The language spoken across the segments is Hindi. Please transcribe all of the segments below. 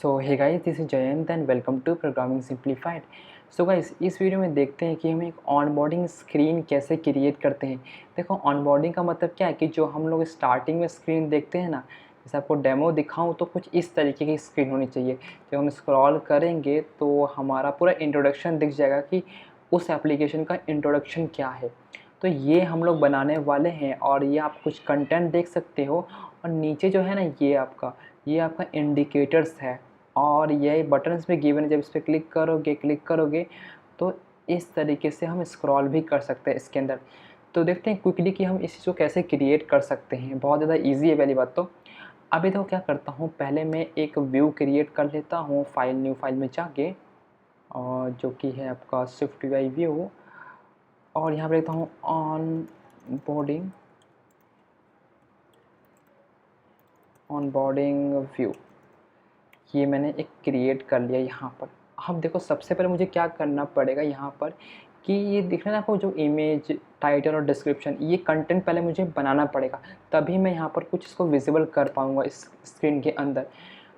So hey guys, this is Jayant and welcome to programming simplified. So guys, इस वीडियो में देखते हैं कि हम एक ऑनबोर्डिंग स्क्रीन कैसे क्रिएट करते हैं। देखो, ऑनबोर्डिंग का मतलब क्या है कि जो हम लोग स्टार्टिंग में स्क्रीन देखते हैं ना, जैसे आपको डेमो दिखाऊं तो कुछ इस तरीके की स्क्रीन होनी चाहिए। जब हम स्क्रॉल करेंगे तो हमारा पूरा इंट्रोडक्शन दिख जाएगा कि उस एप्लीकेशन का इंट्रोडक्शन क्या है। तो ये हम लोग बनाने वाले हैं और ये आप कुछ कंटेंट देख सकते हो। और नीचे जो है ना, ये आपका इंडिकेटर्स है और ये बटन्स भी गिवन है। जब इस पर क्लिक करोगे तो इस तरीके से हम स्क्रॉल भी कर सकते हैं इसके अंदर। तो देखते हैं क्विकली कि हम इस चीज़ को कैसे क्रिएट कर सकते हैं। बहुत ज़्यादा इजी है पहली बात तो। अभी तो क्या करता हूँ, पहले मैं एक व्यू क्रिएट कर लेता हूँ न्यू फाइल में जाके, और जो कि है आपका स्विफ्ट यूआई व्यू। और यहाँ पर लेता हूँ ऑनबोर्डिंग व्यू। ये मैंने एक क्रिएट कर लिया यहाँ पर। अब देखो, सबसे पहले मुझे क्या करना पड़ेगा यहाँ पर कि ये दिख रहा है ना आपको, जो इमेज, टाइटल और डिस्क्रिप्शन, ये कंटेंट पहले मुझे बनाना पड़ेगा, तभी मैं यहाँ पर कुछ इसको विजिबल कर पाऊँगा इस स्क्रीन के अंदर।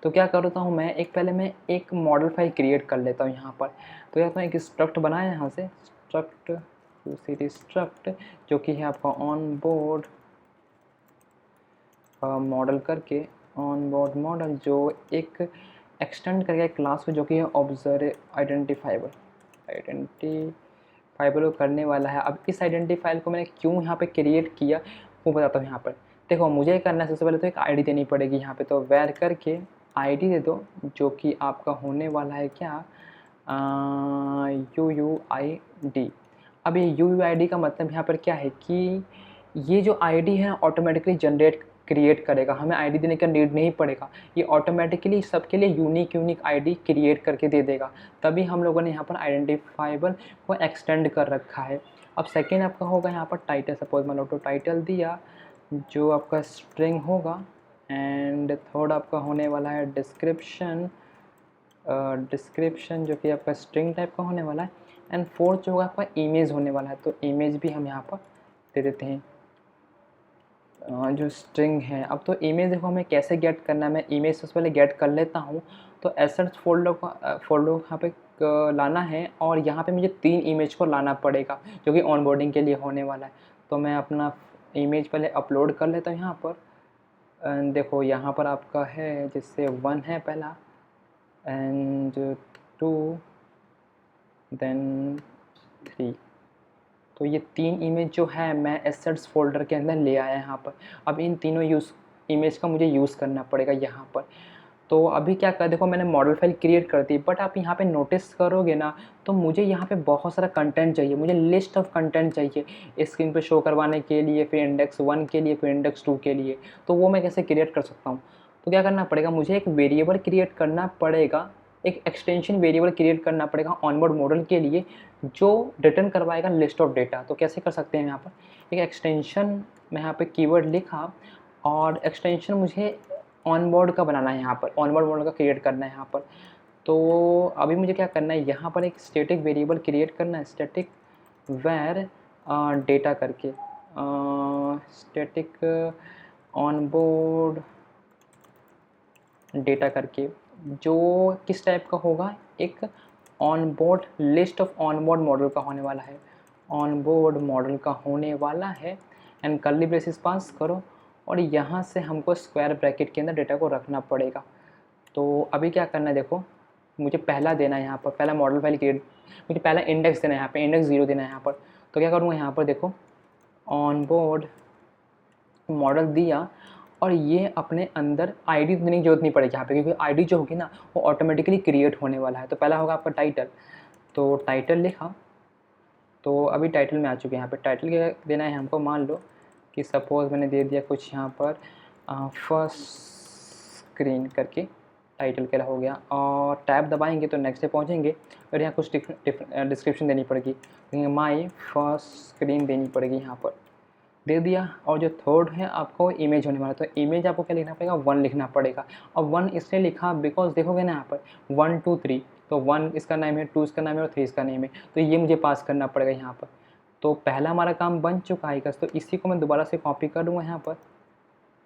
तो क्या करता हूँ मैं, पहले मैं एक मॉडल फाइल क्रिएट कर लेता हूँ यहाँ पर। तो क्या करता हूँ, एक स्ट्रक्ट बनाया यहाँ से, स्ट्रक्ट जो कि है आपका ऑन बोर्ड मॉडल करके, ऑन बोर्ड मॉडल जो एक एक्सटेंड करके क्लास में, जो कि है ऑब्जर्व आइडेंटिफाइबल को करने वाला है। अब इस आइडेंटिफाइल को मैंने क्यों यहाँ पे क्रिएट किया वो बताता हूँ यहाँ पर। देखो, मुझे करना है, सबसे पहले तो एक आईडी देनी पड़ेगी यहाँ पे। तो वेर करके आईडी दे दो, जो कि आपका होने वाला है क्या, UUID। अब ये UUID का मतलब यहाँ पर क्या है कि ये जो आईडी है ऑटोमेटिकली जनरेट क्रिएट करेगा, हमें आईडी देने का नीड नहीं पड़ेगा। ये ऑटोमेटिकली सबके लिए यूनिक आईडी क्रिएट करके दे देगा। तभी हम लोगों ने यहाँ पर आइडेंटिफाइबल को एक्सटेंड कर रखा है। अब सेकेंड आपका होगा यहाँ पर टाइटल। सपोज मान लो तो टाइटल दिया, जो आपका स्ट्रिंग होगा। एंड थर्ड आपका होने वाला है डिस्क्रिप्शन, जो कि आपका स्ट्रिंग टाइप का होने वाला है। एंड फोर्थ जो होगा आपका इमेज होने वाला है। तो इमेज भी हम यहाँ पर दे देते हैं, जो स्ट्रिंग है। अब तो इमेज देखो हमें कैसे गेट करना है, मैं इमेज सबसे पहले गेट कर लेता हूँ। तो एसेट्स फोल्डर यहाँ पे लाना है, और यहाँ पे मुझे 3 इमेज को लाना पड़ेगा, जो कि ऑनबोर्डिंग के लिए होने वाला है। तो मैं अपना इमेज पहले अपलोड कर लेता हूँ यहाँ पर। देखो यहाँ पर आपका है, जिससे 1 है पहला, एंड 2, देन 3। तो ये 3 इमेज जो है मैं एसेट्स फोल्डर के अंदर ले आया यहाँ पर। अब इन तीनों इमेज का मुझे यूज़ करना पड़ेगा यहाँ पर। तो अभी क्या कर, देखो मैंने मॉडल फाइल क्रिएट कर दी, बट आप यहाँ पे नोटिस करोगे ना, तो मुझे यहाँ पे बहुत सारा कंटेंट चाहिए। मुझे लिस्ट ऑफ कंटेंट चाहिए स्क्रीन पे शो करवाने के लिए, फिर इंडेक्स 1 के लिए, फिर इंडेक्स 2 के लिए। तो वो मैं कैसे क्रिएट कर सकता हूँ? तो क्या करना पड़ेगा, मुझे एक वेरिएबल क्रिएट करना पड़ेगा, एक एक्सटेंशन वेरिएबल क्रिएट करना पड़ेगा ऑनबोर्ड मॉडल के लिए, जो रिटर्न करवाएगा लिस्ट ऑफ डेटा। तो कैसे कर सकते हैं, यहाँ पर एक एक्सटेंशन, मैं यहाँ पे कीवर्ड लिखा, और एक्सटेंशन मुझे ऑनबोर्ड का बनाना है, यहाँ पर ऑनबोर्ड मॉडल का क्रिएट करना है यहाँ पर। तो अभी मुझे क्या करना है, यहाँ पर एक स्टैटिक वेरिएबल क्रिएट करना है, स्टैटिक वेर डेटा करके, स्टैटिक ऑनबोर्ड डेटा करके, जो किस टाइप का होगा, एक onboard list of onboard model का होने वाला है, ऑनबोर्ड मॉडल का होने वाला है। एंड कर्ली ब्रेसेस पास करो, और यहाँ से हमको स्क्वायर ब्रैकेट के अंदर डेटा को रखना पड़ेगा। तो अभी क्या करना है, देखो मुझे पहला देना है यहाँ पर, पहला मॉडल फाइल क्रिएट, मुझे पहला इंडेक्स देना है यहाँ पे, इंडेक्स 0 देना है यहाँ पर। तो क्या करूँगा, यहाँ पर देखो ऑनबोर्ड मॉडल दिया, और ये अपने अंदर आईडी देने की जरूरत नहीं पड़ेगी यहाँ पे, क्योंकि आईडी जो होगी ना वो ऑटोमेटिकली क्रिएट होने वाला है। तो पहला होगा आपका टाइटल, तो टाइटल लिखा। तो अभी टाइटल में आ चुके हैं, यहाँ पे टाइटल क्या देना है हमको, मान लो कि सपोज़ मैंने दे दिया कुछ यहाँ पर फर्स्ट स्क्रीन करके, टाइटल क्या हो गया, और टैब दबाएंगे तो नेक्स्ट पे पहुँचेंगे, और यहाँ कुछ डिस्क्रिप्शन देनी पड़ेगी, माई फर्स्ट स्क्रीन देनी पड़ेगी यहाँ पर, दे दिया। और जो थर्ड है आपको इमेज होने वाला, तो इमेज आपको क्या लिखना पड़ेगा, 1 लिखना पड़ेगा। और 1 इसलिए लिखा बिकॉज देखोगे ना यहाँ पर 1 2 3, तो 1 इसका नाम है, 2 इसका नाम है, और 3 इसका नेम है। तो ये मुझे पास करना पड़ेगा यहाँ पर। तो पहला हमारा काम बन चुका है, तो इसी को मैं दोबारा से कॉपी कर दूँगा यहाँ पर,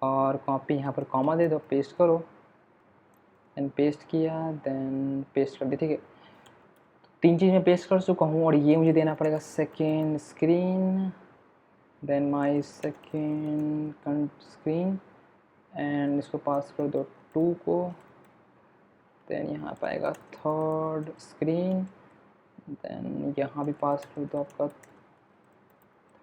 और कॉपी यहाँ पर कॉमा दे दो, पेस्ट करो, एंड पेस्ट किया, देन पेस्ट कर दिया, ठीक है। 3 चीज़ मैं पेस्ट कर चुका हूँ और ये मुझे देना पड़ेगा second screen, then my second screen and इसको पास कर दो 2 को, देन यहाँ पर आएगा थर्ड स्क्रीन, देन यहाँ भी पास कर दो आपका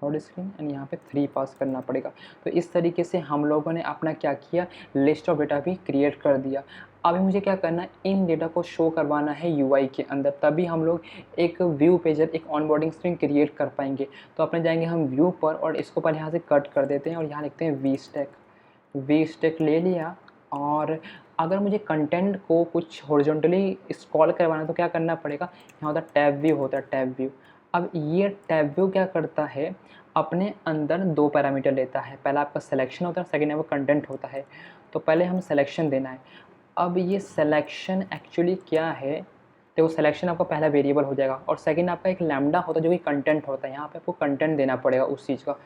थर्ड स्क्रीन एंड यहाँ पे 3 पास करना पड़ेगा। तो इस तरीके से हम लोगों ने अपना क्या किया, लिस्ट ऑफ डेटा भी क्रिएट कर दिया। अभी मुझे क्या करना है, इन डेटा को शो करवाना है यूआई के अंदर, तभी हम लोग एक व्यू पेजर, एक ऑनबोर्डिंग स्क्रीन क्रिएट कर पाएंगे। तो अपने जाएंगे हम व्यू पर और इसको पहले यहाँ से कट कर देते हैं और यहाँ लिखते हैं वी स्टैक ले लिया। और अगर मुझे कंटेंट को कुछ हॉरिजॉन्टली स्क्रॉल करवाना है तो क्या करना पड़ेगा, यहाँ होता है टैब व्यू, होता है टैब व्यू। अब ये टैब व्यू क्या करता है, अपने अंदर 2 पैरामीटर लेता है, पहला आपका सिलेक्शन होता है, सेकेंड आपका कंटेंट होता है। तो पहले हम सिलेक्शन देना है। अब ये सिलेक्शन एक्चुअली क्या है, देखो सिलेक्शन आपका पहला वेरिएबल हो जाएगा और सेकंड आपका एक लैम्डा होता है जो कि कंटेंट होता है, यहाँ पे आपको कंटेंट देना पड़ेगा उस चीज़ का।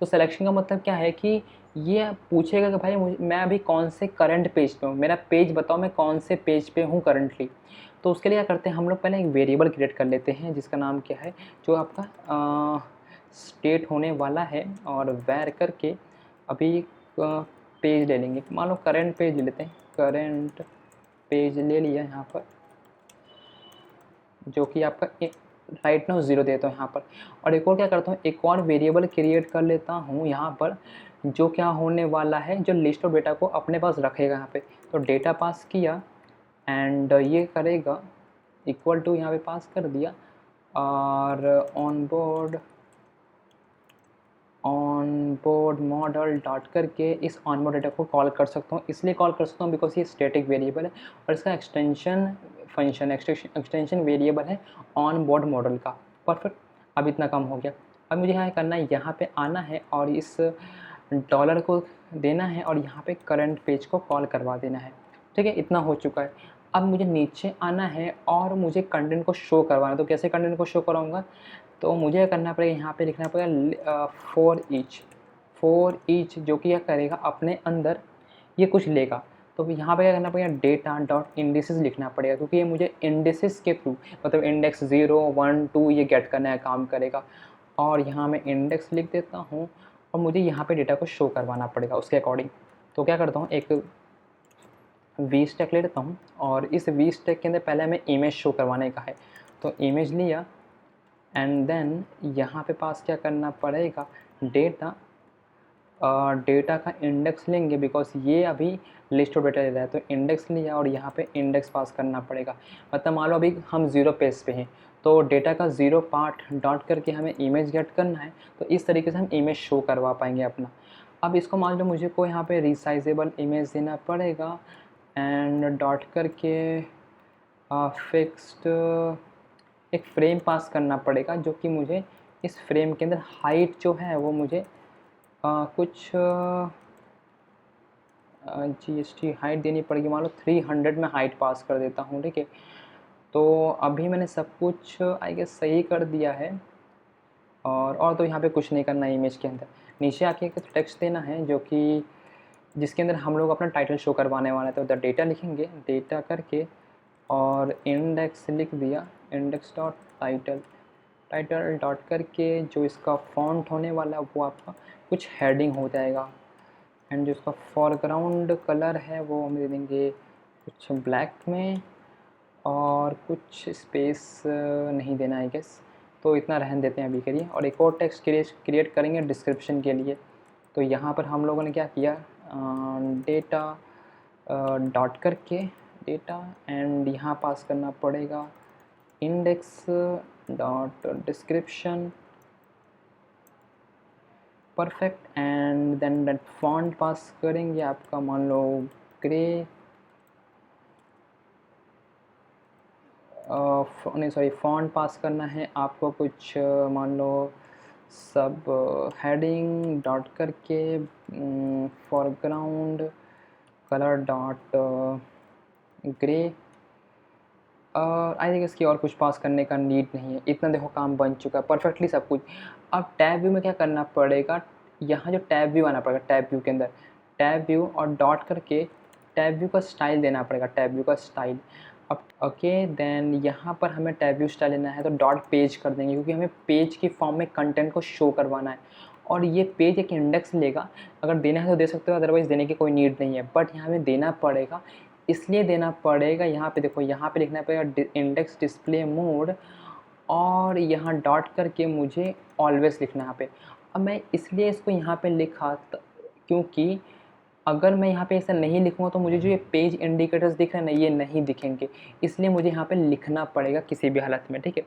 तो सिलेक्शन का मतलब क्या है कि ये पूछेगा कि भाई मैं अभी कौन से करंट पेज पे हूँ, मेरा पेज बताओ मैं कौन से पेज पे हूँ करंटली। तो उसके लिए क्या करते हैं हम लोग, पहले एक वेरिएबल क्रिएट कर लेते हैं जिसका नाम क्या है, जो आपका स्टेट होने वाला है, और वैर करके अभी पेज ले लेंगे, मान लो करंट पेज लेते हैं, करंट पेज ले लिया यहाँ पर, जो कि आपका राइट नाउ 0 देता हूँ यहाँ पर। और एक और क्या करता हूँ, एक और वेरिएबल क्रिएट कर लेता हूँ यहाँ पर, जो क्या होने वाला है, जो लिस्ट ऑफ डेटा को अपने पास रखेगा यहाँ पे। तो डेटा पास किया एंड ये करेगा इक्वल टू, यहाँ पे पास कर दिया, और ऑनबोर्ड मॉडल डॉट करके इस ऑनबोर्ड डेटा को कॉल कर सकता हूँ। इसलिए कॉल कर सकता हूँ बिकॉज ये स्टैटिक वेरिएबल है और इसका एक्सटेंशन फंक्शन, एक्सटेंशन वेरिएबल है ऑनबोर्ड मॉडल का। परफेक्ट, अब इतना काम हो गया। अब मुझे यहाँ करना है, यहाँ पे आना है और इस डॉलर को देना है और यहाँ पे करंट पेज को कॉल करवा देना है, ठीक है। इतना हो चुका है। अब मुझे नीचे आना है और मुझे कंटेंट को शो करवाना है। तो कैसे कंटेंट को शो कराऊंगा, तो मुझे करना पड़ेगा, यहाँ पे लिखना पड़ेगा फॉर ईच, जो कि यह करेगा अपने अंदर ये कुछ लेगा। तो यहाँ पे क्या करना पड़ेगा, डेटा डॉट इंडिसेस लिखना पड़ेगा, क्योंकि ये मुझे इंडिसेस के थ्रू, मतलब इंडेक्स 0 1 2 ये गेट करने का काम करेगा। और यहाँ मैं इंडेक्स लिख देता हूँ और मुझे यहाँ पे डेटा को शो करवाना पड़ेगा उसके अकॉर्डिंग। तो क्या करता हूँ, एक वी स्टैक ले लेता हूँ और इस वी स्टैक के अंदर पहले हमें इमेज शो करवाने का है। तो इमेज लिया एंड देन यहाँ पे पास क्या करना पड़ेगा, डेटा, डेटा का इंडेक्स लेंगे बिकॉज ये अभी लिस्ट ऑफ डेटा दे रहा है। तो इंडेक्स लिया और यहाँ पे इंडेक्स पास करना पड़ेगा। मतलब मान लो अभी हम 0 पेज पे हैं, तो डेटा का 0 पार्ट डॉट करके हमें इमेज गेट करना है। तो इस तरीके से हम इमेज शो करवा पाएंगे अपना। अब इसको मान लो मुझे को यहाँ पे रिसाइजेबल इमेज देना पड़ेगा एंड डॉट करके फिक्स्ड एक फ्रेम पास करना पड़ेगा, जो कि मुझे इस फ्रेम के अंदर हाइट जो है वो मुझे कुछ GST हाइट देनी पड़ेगी। मान लो 300 में हाइट पास कर देता हूँ, ठीक है। तो अभी मैंने सब कुछ आई गेस सही कर दिया है। और तो यहाँ पे कुछ नहीं करना है इमेज के अंदर। नीचे आके एक टेक्स्ट देना है जो कि जिसके अंदर हम लोग अपना टाइटल शो करवाने वाला है। तो द डेटा लिखेंगे, डेटा करके और इंडेक्स लिख दिया, इंडेक्स डॉट टाइटल डॉट करके जो इसका फॉन्ट होने वाला है वो आपका कुछ हेडिंग हो जाएगा। एंड जो इसका फॉरग्राउंड कलर है वो हम दे देंगे कुछ ब्लैक में और कुछ स्पेस नहीं देना है गेस। तो इतना रहने देते हैं अभी के लिए। और एक और टेक्स्ट क्रिएट करेंगे डिस्क्रिप्शन के लिए। तो यहाँ पर हम लोगों ने क्या किया, डेटा डॉट करके डेटा एंड यहाँ पास करना पड़ेगा index dot description, perfect. And then that font pass करेंगे आपका मान लो ग्रे, नहीं सॉरी, फॉन्ट पास करना है आपको कुछ मान लो सब हेडिंग डॉट करके foreground colour dot grey. I think इसकी और कुछ पास करने का नीड नहीं है। इतना देखो काम बन चुका है परफेक्टली सब कुछ। अब टैब व्यू में क्या करना पड़ेगा, यहाँ जो टैब व्यू आना पड़ेगा, टैब व्यू के अंदर टैब व्यू और डॉट करके टैब व्यू का स्टाइल देना पड़ेगा, टैब व्यू का स्टाइल। अब ओके, देन यहाँ पर हमें टैब व्यू स्टाइल लेना है तो डॉट पेज कर देंगे, क्योंकि हमें पेज की फॉर्म में कंटेंट को शो करवाना है। और ये पेज एक इंडेक्स लेगा, अगर देना है तो दे सकते हो, अदरवाइज़ देने की कोई नीड नहीं है, बट यहाँ हमें देना पड़ेगा। इसलिए देना पड़ेगा, यहाँ पे देखो, यहाँ पे लिखना पड़ेगा इंडेक्स डिस्प्ले मोड, और यहाँ डॉट करके मुझे ऑलवेज लिखना है यहाँ पे। अब मैं इसलिए इसको यहाँ पे लिखा क्योंकि अगर मैं यहाँ पे ऐसा नहीं लिखूँगा तो मुझे जो ये पेज इंडिकेटर्स दिख रहे हैं ना, ये नहीं दिखेंगे, इसलिए मुझे यहाँ पे लिखना पड़ेगा किसी भी हालत में, ठीक है।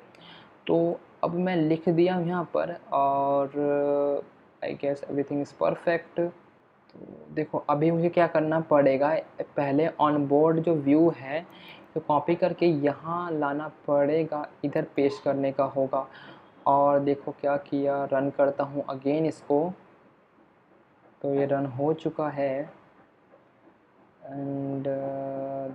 तो अब मैं लिख दिया हूँ यहाँ पर, और I guess everything is perfect. तो देखो अभी मुझे क्या करना पड़ेगा, पहले ऑन बोर्ड जो व्यू है तो कॉपी करके यहाँ लाना पड़ेगा, इधर पेस्ट करने का होगा। और देखो क्या किया, रन करता हूँ अगेन इसको, तो ये रन हो चुका है। एंड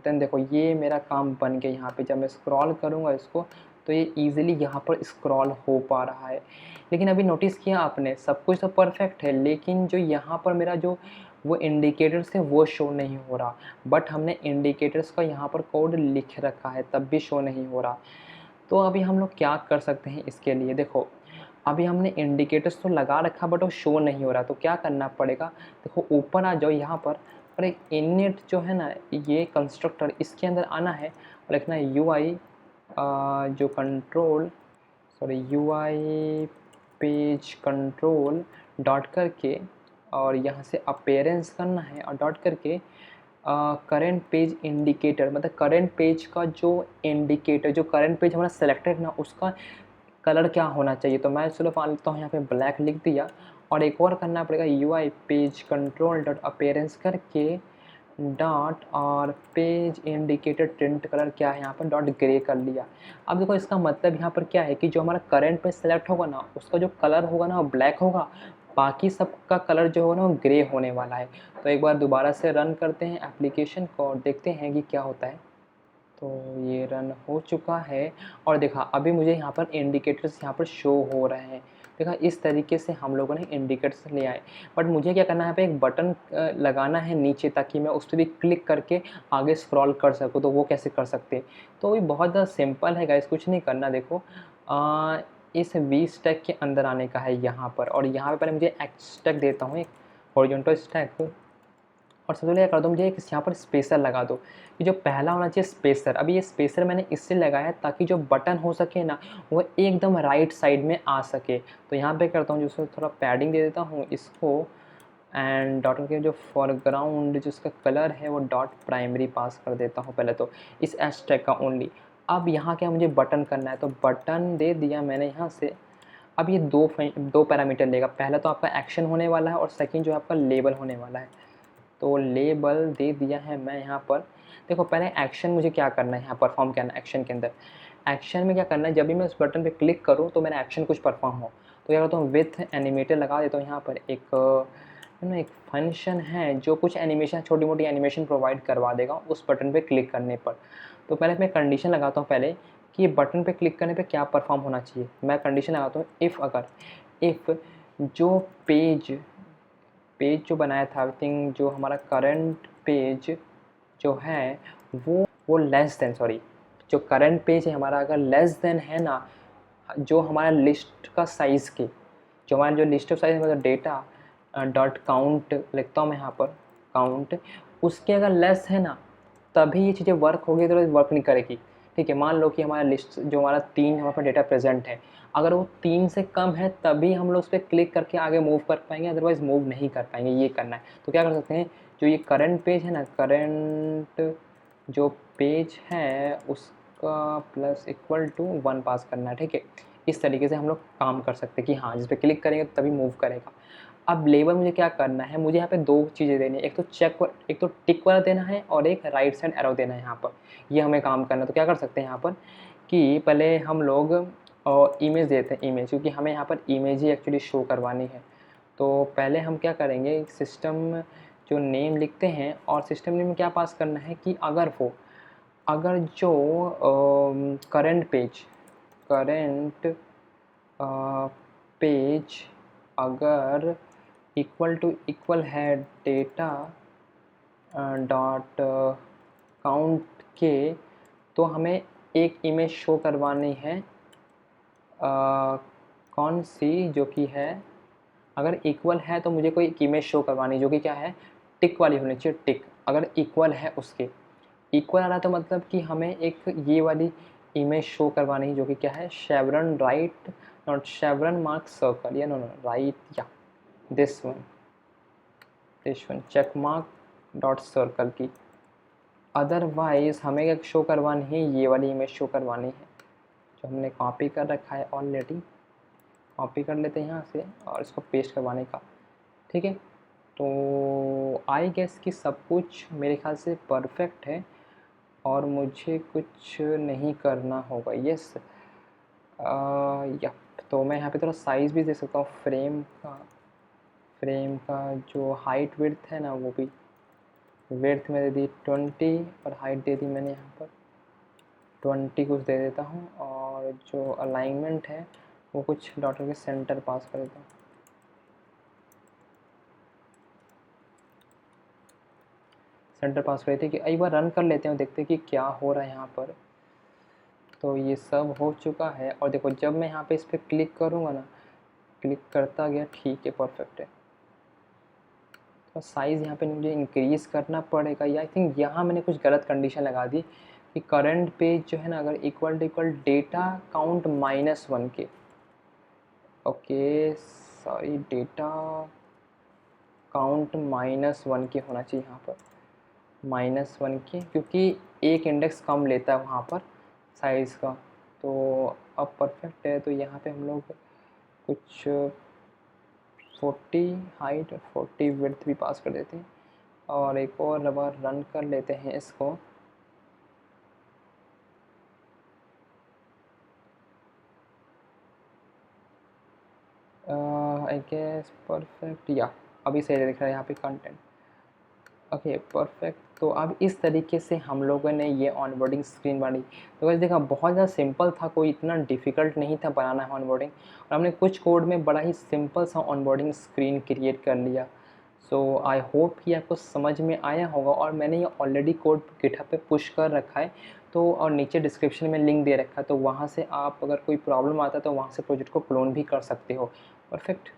देन देखो ये मेरा काम बन गया। यहाँ पे जब मैं स्क्रॉल करूँगा इसको तो ये इजीली यहाँ पर स्क्रॉल हो पा रहा है। लेकिन अभी नोटिस किया आपने, सब कुछ तो परफेक्ट है, लेकिन जो यहाँ पर मेरा जो वो इंडिकेटर्स है वो शो नहीं हो रहा। बट हमने इंडिकेटर्स का यहाँ पर कोड लिख रखा है, तब भी शो नहीं हो रहा। तो अभी हम लोग क्या कर सकते हैं इसके लिए, देखो अभी हमने इंडिकेटर्स तो लगा रखा बट वो शो नहीं हो रहा, तो क्या करना पड़ेगा, देखो ऊपर आ जाओ यहाँ पर, और एक इनिट जो है ना ये कंस्ट्रक्टर, इसके अंदर आना है और लिखना है UI जो control, sorry UI page control dot करके, और यहाँ से अपीयरेंस करना है और डॉट करके करेंट पेज इंडिकेटर, मतलब करेंट पेज का जो इंडिकेटर, जो करेंट पेज हमारा सेलेक्टेड ना उसका कलर क्या होना चाहिए। तो मैं चलो मान लेता हूँ यहाँ पे ब्लैक लिख दिया, और एक और करना पड़ेगा UI page control dot appearance करके डॉट और पेज इंडिकेटर टिंट कलर क्या है यहाँ पर डॉट ग्रे कर लिया। अब देखो इसका मतलब यहाँ पर क्या है कि जो हमारा करंट पेज सेलेक्ट होगा ना उसका जो कलर होगा ना वो ब्लैक होगा, बाकी सब का कलर जो होगा ना वो ग्रे होने वाला है। तो एक बार दोबारा से रन करते हैं एप्लीकेशन को और देखते हैं कि क्या होता है। तो ये रन हो चुका है, और देखा अभी मुझे यहाँ पर इंडिकेटर्स यहाँ पर शो हो रहे हैं। देखा इस तरीके से हम लोगों ने इंडिकेटर्स ले आए। बट मुझे क्या करना है, यहाँ पे एक बटन लगाना है नीचे, ताकि मैं उस पर भी क्लिक करके आगे स्क्रॉल कर सकूँ। तो वो कैसे कर सकते, तो ये बहुत ज़्यादा सिंपल है गाइस, कुछ नहीं करना। देखो इस वी स्टैक के अंदर आने का है यहाँ पर, और यहाँ पे पहले मुझे एक्स स्टैक देता हूँ, एक हॉरिजॉन्टल स्टैक, और सबसे पहले क्या कर दो, मुझे एक यहाँ पर स्पेसर लगा दो। कि जो पहला होना चाहिए स्पेसर, अभी ये स्पेसर मैंने इसलिए लगाया है ताकि जो बटन हो सके ना वो एकदम राइट साइड में आ सके। तो यहाँ पे करता हूँ जिसको थोड़ा पैडिंग दे देता हूँ इसको, एंड डॉट के जो फॉरग्राउंड जिसका कलर है वो डॉट प्राइमरी पास कर देता हूँ पहले तो, इस हैशटैग का ओनली। अब यहाँ क्या मुझे बटन करना है, तो बटन दे दिया मैंने यहाँ से। अब ये दो पैरामीटर लेगा, पहला तो आपका एक्शन होने वाला है और सेकंड जो आपका लेबल होने वाला है। तो लेबल दे दिया है मैं यहाँ पर। देखो पहले एक्शन मुझे क्या करना है, यहाँ परफॉर्म करना है एक्शन के अंदर। एक्शन में क्या करना है, जब भी मैं उस बटन पे क्लिक करूँ तो मेरा एक्शन कुछ परफॉर्म हो। तो क्या करता हूँ, विथ एनिमेटर लगा देता हूँ यहाँ पर, एक फंक्शन है जो कुछ एनिमेशन, छोटी मोटी एनिमेशन प्रोवाइड करवा देगा उस बटन पे क्लिक करने पर। तो पहले मैं कंडीशन लगाता हूँ पहले कि ये बटन पे क्लिक करने पे क्या परफॉर्म होना चाहिए। मैं कंडीशन लगाता हूँ इफ़ जो पेज जो बनाया था, आई थिंक जो हमारा करंट पेज जो है वो लेस देन, सॉरी जो करंट पेज है हमारा अगर लेस देन है ना, जो हमारा लिस्ट का साइज़ के, जो हमारा जो लिस्ट ऑफ साइज मतलब डेटा डॉट काउंट लिखता हूँ मैं यहाँ पर, काउंट उसके अगर लेस है ना तभी ये चीज़ें वर्क होगी, तो वर्क नहीं करेगी। ठीक है, मान लो कि हमारा लिस्ट जो हमारा 3 हमारे पास डेटा प्रेजेंट है, अगर वो 3 से कम है तभी हम लोग उस पर क्लिक करके आगे मूव कर पाएंगे, अदरवाइज़ मूव नहीं कर पाएंगे। ये करना है तो क्या कर सकते हैं, जो ये करंट पेज है ना, करंट जो पेज है उसका प्लस इक्वल टू 1 पास करना है। ठीक है, इस तरीके से हम लोग काम कर सकते हैं कि हाँ जिस पर क्लिक करेंगे तभी मूव करेगा। अब लेबल मुझे क्या करना है, मुझे यहाँ पे 2 चीज़ें देनी है, एक तो टिक वाला देना है और एक राइट साइड एरो देना है यहाँ पर। ये हमें काम करना है। तो क्या कर सकते हैं यहाँ पर कि पहले हम लोग इमेज देते हैं, इमेज, क्योंकि हमें यहाँ पर इमेज ही एक्चुअली शो करवानी है। तो पहले हम क्या करेंगे, सिस्टम जो नेम लिखते हैं और सिस्टम नेम में क्या पास करना है कि अगर जो करंट पेज अगर इक्वल है डेटा डॉट काउंट के, तो हमें एक इमेज शो करवानी है कौन सी, जो कि है अगर इक्वल है तो मुझे कोई एक इमेज शो करवानी जो कि क्या है, टिक वाली होनी चाहिए, टिक अगर इक्वल है उसके। इक्वल आ रहा तो मतलब कि हमें एक ये वाली इमेज शो करवानी जो कि क्या है, chevron right not chevron mark circle, या नो नो राइट, या this one check mark dot circle की। अदरवाइज हमें क्या शो करवानी है, ये वाली इमेज शो करवानी है जो हमने कॉपी कर रखा है ऑलरेडी। कॉपी कर लेते हैं यहाँ से और इसको पेस्ट करवाने का, ठीक है। तो आई गेस कि सब कुछ मेरे ख्याल से परफेक्ट है और मुझे कुछ नहीं करना होगा। यस यप, तो मैं यहाँ पे थोड़ा साइज़ भी दे सकता हूँ फ्रेम का जो हाइट विड्थ है ना, वो भी विड्थ में दे दी 20 और हाइट दे दी मैंने यहाँ पर 20 कुछ दे देता हूँ, और जो अलाइनमेंट है वो कुछ डॉटर के सेंटर पास कर देता हूँ। सेंटर पास कर देते कि एक बार रन कर लेते हैं, देखते हैं कि क्या हो रहा है यहाँ पर। तो ये सब हो चुका है और देखो जब मैं यहाँ पे इस पर क्लिक करूँगा ना, क्लिक करता गया, ठीक है परफेक्ट है। तो साइज़ यहाँ पे मुझे इंक्रीज़ करना पड़ेगा, या आई थिंक यहाँ मैंने कुछ गलत कंडीशन लगा दी कि करंट पेज जो है ना अगर equal to equal data count -1 के, ओके सॉरी डेटा काउंट -1 के होना चाहिए यहाँ पर, -1 के, क्योंकि एक इंडेक्स कम लेता है वहाँ पर साइज़ का। तो अब परफेक्ट है, तो यहाँ पे हम लोग कुछ 40 हाइट और 40 विड्थ भी पास कर देते हैं और एक और बार रन कर लेते हैं इसको। आई गेस परफेक्ट, या अभी सही दिख रहा है यहाँ पे कंटेंट, ओके परफेक्ट। तो अब इस तरीके से हम लोगों ने ये ऑनबोर्डिंग स्क्रीन बनी। तो वैसे देखा बहुत ज़्यादा सिंपल था, कोई इतना डिफ़िकल्ट नहीं था बनाना है ऑनबोर्डिंग, और हमने कुछ कोड में बड़ा ही सिंपल सा ऑनबोर्डिंग स्क्रीन क्रिएट कर लिया। सो आई होप कि आपको समझ में आया होगा, और मैंने ये ऑलरेडी कोड गिटहब पे पुश कर रखा है, तो और नीचे डिस्क्रिप्शन में लिंक दे रखा है, तो वहाँ से आप अगर कोई प्रॉब्लम आता है तो वहाँ से प्रोजेक्ट को क्लोन भी कर सकते हो। परफेक्ट।